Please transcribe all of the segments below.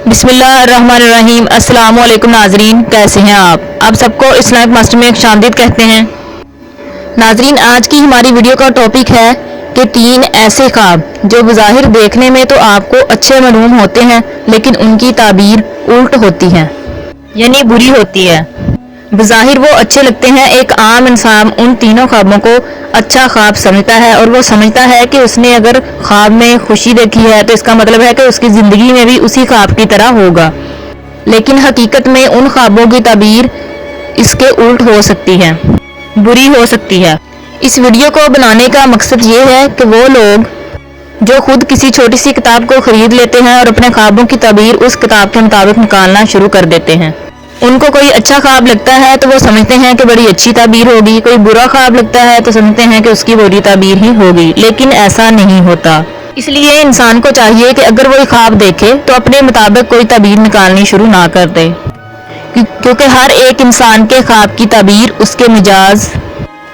بسم اللہ الرحمن الرحیم۔ السلام علیکم ناظرین، کیسے ہیں آپ سب کو اسلامک ماسٹر میں خیرمقدم کہتے ہیں۔ ناظرین، آج کی ہماری ویڈیو کا ٹاپک ہے کہ 3 ایسے خواب جو بظاہر دیکھنے میں تو آپ کو اچھے معلوم ہوتے ہیں لیکن ان کی تعبیر الٹ ہوتی ہے، یعنی بری ہوتی ہے۔ بظاہر وہ اچھے لگتے ہیں، ایک عام انسان ان تینوں خوابوں کو اچھا خواب سمجھتا ہے اور وہ سمجھتا ہے کہ اس نے اگر خواب میں خوشی دیکھی ہے تو اس کا مطلب ہے کہ اس کی زندگی میں بھی اسی خواب کی طرح ہوگا، لیکن حقیقت میں ان خوابوں کی تعبیر اس کے الٹ ہو سکتی ہے، بری ہو سکتی ہے۔ اس ویڈیو کو بنانے کا مقصد یہ ہے کہ وہ لوگ جو خود کسی چھوٹی سی کتاب کو خرید لیتے ہیں اور اپنے خوابوں کی تعبیر اس کتاب کے مطابق نکالنا شروع کر دیتے ہیں، ان کو کوئی اچھا خواب لگتا ہے تو وہ سمجھتے ہیں کہ بڑی اچھی تعبیر ہوگی، کوئی برا خواب لگتا ہے تو سمجھتے ہیں کہ اس کی بری تعبیر ہی ہوگی، لیکن ایسا نہیں ہوتا۔ اس لیے انسان کو چاہیے کہ اگر وہ خواب دیکھے تو اپنے مطابق کوئی تعبیر نکالنی شروع نہ کر دے، کیونکہ ہر ایک انسان کے خواب کی تعبیر اس کے مزاج،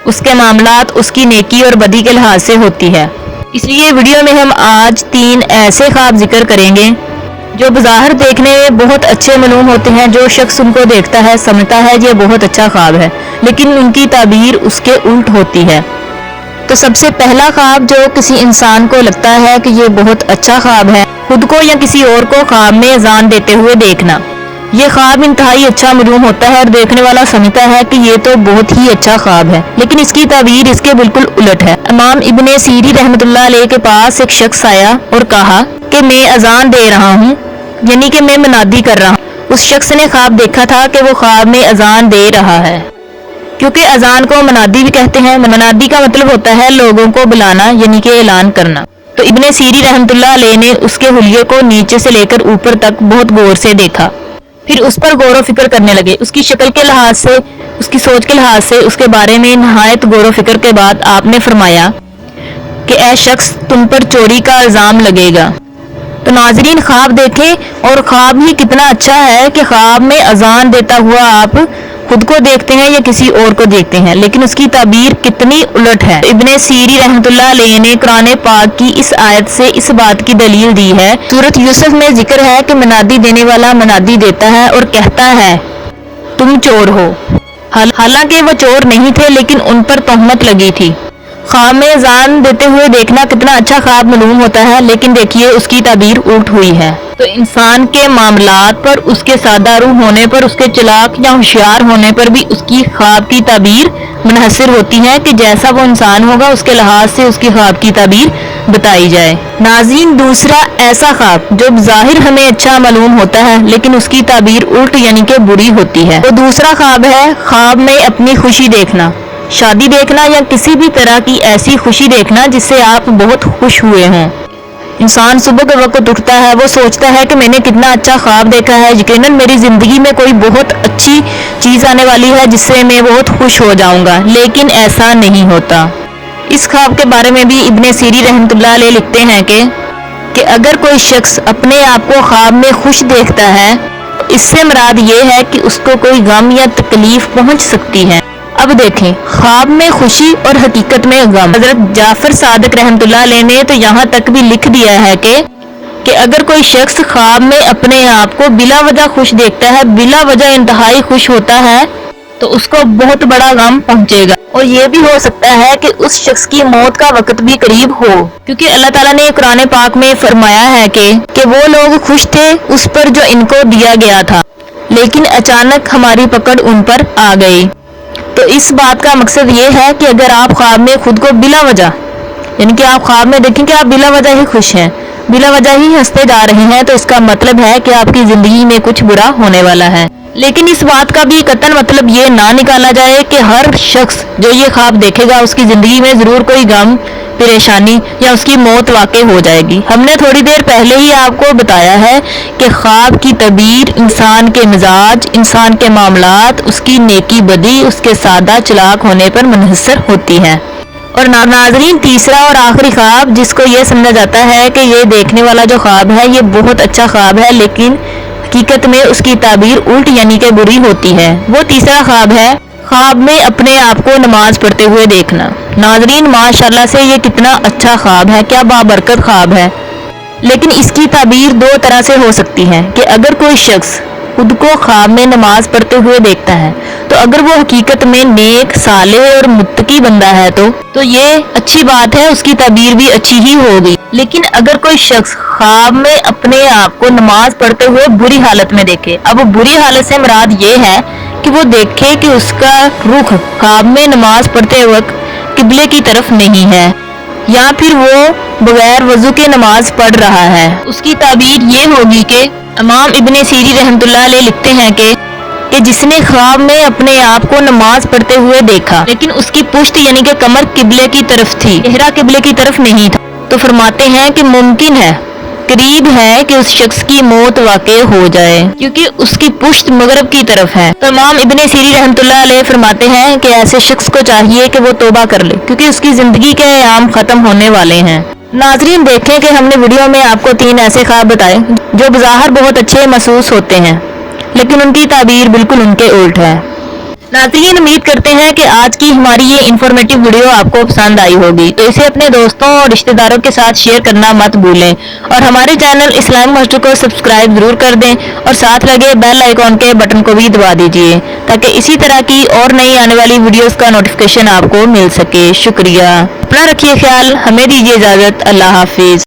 اس کے معاملات، اس کی نیکی اور بدی کے لحاظ سے ہوتی ہے۔ اس لیے ویڈیو میں ہم آج 3 ایسے خواب ذکر کریں گے جو بظاہر دیکھنے میں بہت اچھے معلوم ہوتے ہیں۔ جو شخص ان کو دیکھتا ہے سمجھتا ہے یہ بہت اچھا خواب ہے، لیکن ان کی تعبیر اس کے الٹ ہوتی ہے۔ تو سب سے پہلا خواب جو کسی انسان کو لگتا ہے کہ یہ بہت اچھا خواب ہے، خود کو یا کسی اور کو خواب میں اذان دیتے ہوئے دیکھنا۔ یہ خواب انتہائی اچھا معلوم ہوتا ہے اور دیکھنے والا سمجھتا ہے کہ یہ تو بہت ہی اچھا خواب ہے، لیکن اس کی تعبیر اس کے بالکل الٹ ہے۔ امام ابن سیری رحمۃ اللہ علیہ کے پاس ایک شخص آیا اور کہا کہ میں اذان دے رہا ہوں، یعنی کہ میں منادی کر رہا ہوں۔ اس شخص نے خواب دیکھا تھا کہ وہ خواب میں اذان دے رہا ہے، کیونکہ اذان کو منادی بھی کہتے ہیں۔ منادی کا مطلب ہوتا ہے لوگوں کو بلانا، یعنی کہ اعلان کرنا۔ تو ابن سیری رحمۃ اللہ علیہ نے اس کے حلیے کو نیچے سے لے کر اوپر تک بہت غور سے دیکھا، پھر اس پر غور و فکر کرنے لگے۔ اس کی شکل کے لحاظ سے، اس کی سوچ کے لحاظ سے، اس کے بارے میں نہایت غور و فکر کے بعد آپ نے فرمایا کہ اے شخص، تم پر چوری کا الزام لگے گا۔ تو ناظرین، خواب دیکھیں، اور خواب ہی کتنا اچھا ہے کہ خواب میں اذان دیتا ہوا آپ خود کو دیکھتے ہیں یا کسی اور کو دیکھتے ہیں، لیکن اس کی تعبیر کتنی الٹ ہے۔ ابن سیری رحمۃ اللہ علیہ نے قرآن پاک کی اس آیت سے اس بات کی دلیل دی ہے۔ سورۃ یوسف میں ذکر ہے کہ منادی دینے والا منادی دیتا ہے اور کہتا ہے تم چور ہو، حالانکہ وہ چور نہیں تھے لیکن ان پر تہمت لگی تھی۔ خواب میں اذان دیتے ہوئے دیکھنا کتنا اچھا خواب معلوم ہوتا ہے، لیکن دیکھیے اس کی تعبیر الٹ ہوئی ہے۔ تو انسان کے معاملات پر، اس کے سادہ روح ہونے پر، اس کے چلاک یا ہوشیار ہونے پر بھی اس کی خواب کی تعبیر منحصر ہوتی ہے کہ جیسا وہ انسان ہوگا اس کے لحاظ سے اس کی خواب کی تعبیر بتائی جائے۔ ناظرین، دوسرا ایسا خواب جو بظاہر ہمیں اچھا معلوم ہوتا ہے لیکن اس کی تعبیر الٹ یعنی کہ بری ہوتی ہے، وہ دوسرا خواب ہے خواب میں اپنی خوشی دیکھنا، شادی دیکھنا یا کسی بھی طرح کی ایسی خوشی دیکھنا جس سے آپ بہت خوش ہوئے ہوں۔ انسان صبح کے وقت اٹھتا ہے، وہ سوچتا ہے کہ میں نے کتنا اچھا خواب دیکھا ہے، یقیناً میری زندگی میں کوئی بہت اچھی چیز آنے والی ہے جس سے میں بہت خوش ہو جاؤں گا، لیکن ایسا نہیں ہوتا۔ اس خواب کے بارے میں بھی ابن سیری رحمۃ اللہ علیہ لکھتے ہیں کہ اگر کوئی شخص اپنے آپ کو خواب میں خوش دیکھتا ہے تو اس سے مراد یہ ہے کہ اس کو کوئی غم یا تکلیف پہنچ سکتی ہے۔ اب دیکھیں، خواب میں خوشی اور حقیقت میں غم۔ حضرت جعفر صادق رحمۃ اللہ علیہ نے تو یہاں تک بھی لکھ دیا ہے کہ اگر کوئی شخص خواب میں اپنے آپ کو بلا وجہ خوش دیکھتا ہے، بلا وجہ انتہائی خوش ہوتا ہے، تو اس کو بہت بڑا غم پہنچے گا، اور یہ بھی ہو سکتا ہے کہ اس شخص کی موت کا وقت بھی قریب ہو، کیونکہ اللہ تعالیٰ نے قرآن پاک میں فرمایا ہے کہ وہ لوگ خوش تھے اس پر جو ان کو دیا گیا تھا، لیکن اچانک ہماری پکڑ ان پر آ گئی۔ تو اس بات کا مقصد یہ ہے کہ اگر آپ خواب میں خود کو بلا وجہ، یعنی کہ آپ خواب میں دیکھیں کہ آپ بلا وجہ ہی خوش ہیں، بلا وجہ ہی ہنستے جا رہے ہیں، تو اس کا مطلب ہے کہ آپ کی زندگی میں کچھ برا ہونے والا ہے۔ لیکن اس بات کا بھی قطعاً مطلب یہ نہ نکالا جائے کہ ہر شخص جو یہ خواب دیکھے گا اس کی زندگی میں ضرور کوئی غم، پریشانی یا اس کی موت واقع ہو جائے گی۔ ہم نے تھوڑی دیر پہلے ہی آپ کو بتایا ہے کہ خواب کی تعبیر انسان کے مزاج، انسان کے معاملات، اس کی نیکی بدی، اس کے سادہ چلاک ہونے پر منحصر ہوتی ہے۔ اور ناظرین، تیسرا اور آخری خواب جس کو یہ سمجھا جاتا ہے کہ یہ دیکھنے والا جو خواب ہے یہ بہت اچھا خواب ہے، لیکن حقیقت میں اس کی تعبیر الٹ یعنی کہ بری ہوتی ہے، وہ تیسرا خواب ہے خواب میں اپنے آپ کو نماز پڑھتے ہوئے دیکھنا۔ ناظرین، ماشاءاللہ سے یہ کتنا اچھا خواب ہے، کیا بابرکت خواب ہے۔ لیکن اس کی تعبیر دو طرح سے ہو سکتی ہے کہ اگر کوئی شخص خود کو خواب میں نماز پڑھتے ہوئے دیکھتا ہے تو اگر وہ حقیقت میں نیک، صالح اور متقی بندہ ہے تو یہ اچھی بات ہے، اس کی تعبیر بھی اچھی ہی ہوگی۔ لیکن اگر کوئی شخص خواب میں اپنے آپ کو نماز پڑھتے ہوئے بری حالت میں دیکھے، اب بری حالت سے مراد یہ ہے کہ وہ دیکھے کہ اس کا رخ خواب میں نماز پڑھتے وقت قبلے کی طرف نہیں ہے، یا پھر وہ بغیر وضو کے نماز پڑھ رہا ہے، اس کی تعبیر یہ ہوگی کہ امام ابن سیری رحمۃ اللہ علیہ لکھتے ہیں کہ جس نے خواب میں اپنے آپ کو نماز پڑھتے ہوئے دیکھا لیکن اس کی پشت یعنی کہ کمر قبلے کی طرف تھی، چہرہ قبلے کی طرف نہیں تھا، تو فرماتے ہیں کہ ممکن ہے، قریب ہے کہ اس شخص کی موت واقع ہو جائے کیونکہ اس کی پشت مغرب کی طرف ہے۔ تو امام ابن سیری رحمۃ اللہ علیہ فرماتے ہیں کہ ایسے شخص کو چاہیے کہ وہ توبہ کر لے کیونکہ اس کی زندگی کے ایام ختم ہونے والے ہیں۔ ناظرین، دیکھیں کہ ہم نے ویڈیو میں آپ کو 3 ایسے خواب بتائے جو بظاہر بہت اچھے محسوس ہوتے ہیں لیکن ان کی تعبیر بالکل ان کے الٹ ہے۔ ناظرین، امید کرتے ہیں کہ آج کی ہماری یہ انفارمیٹیو ویڈیو آپ کو پسند آئی ہوگی، تو اسے اپنے دوستوں اور رشتہ داروں کے ساتھ شیئر کرنا مت بھولیں اور ہمارے چینل اسلامک ماسٹر کو سبسکرائب ضرور کر دیں اور ساتھ لگے بیل آئیکن کے بٹن کو بھی دبا دیجیے تاکہ اسی طرح کی اور نئی آنے والی ویڈیوز کا نوٹیفیکیشن آپ کو مل سکے۔ شکریہ، اپنا رکھیے خیال، ہمیں دیجیے اجازت، اللہ حافظ۔